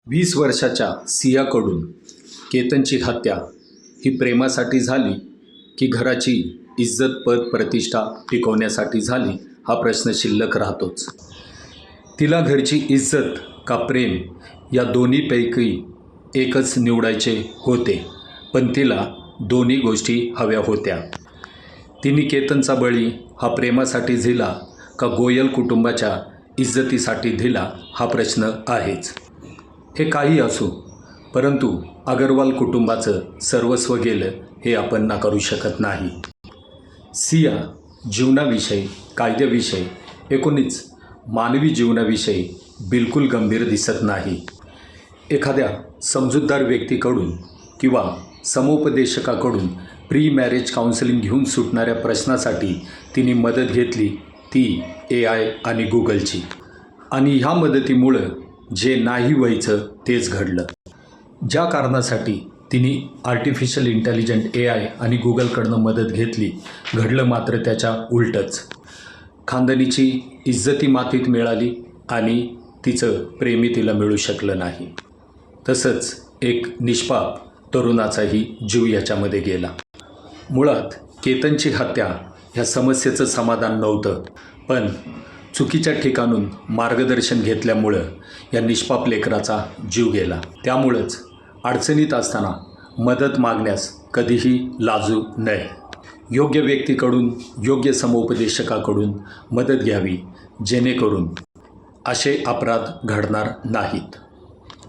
20 वर्षाच्या सियाकडून केतनची हत्या ही प्रेमासाठी झाली की घराची इज्जत पद प्रतिष्ठा टिकवण्यासाठी झाली हा प्रश्न शिल्लक राहतोच. तिला घरची इज्जत का प्रेम या दोन्हीपैकी एकच निवडायचे होते, पण तिला दोन्ही गोष्टी हव्या होत्या. तिने केतनचा बळी हा प्रेमासाठी दिला का गोयल कुटुंबाच्या इज्जतीसाठी दिला हा प्रश्न आहेच. हे काही असो, परंतु अग्रवाल कुटुंबाचं सर्वस्व गेलं हे आपण नाकारू शकत नाही. सिया जीवनाविषयी, कायद्याविषयी, एकूणच मानवी जीवनाविषयी बिलकुल गंभीर दिसत नाही. एखाद्या समजूतदार व्यक्तीकडून किंवा समुपदेशकाकडून प्री मॅरेज काउन्सिलिंग घेऊन सुटणाऱ्या प्रश्नासाठी तिने मदत घेतली, ती AI आणि गुगलची. आणि ह्या मदतीमुळं जे नाही व्हायचं तेच घडलं. ज्या कारणासाठी तिने आर्टिफिशियल इंटेलिजंट AI आणि गुगलकडनं मदत घेतली, घडलं मात्र त्याच्या उलटच. खानदानीची इज्जती मातीत मिळाली आणि तिचं प्रेमी तिला मिळू शकलं नाही. तसंच एक निष्पाप तरुणाचाही जीव याच्यामध्ये गेला. मुळात केतनची हत्या ह्या समस्येचं समाधान नव्हतं, पण चुकीच्या ठिकाणून मार्गदर्शन घेतल्यामुळं या निष्पाप लेकराचा जीव गेला. त्यामुळंच अडचणीत असताना मदत मागण्यास कधीही लाजू नये. योग्य व्यक्तीकडून, योग्य समुपदेशकाकडून मदत घ्यावी, जेणेकरून असे अपराध घडणार नाहीत.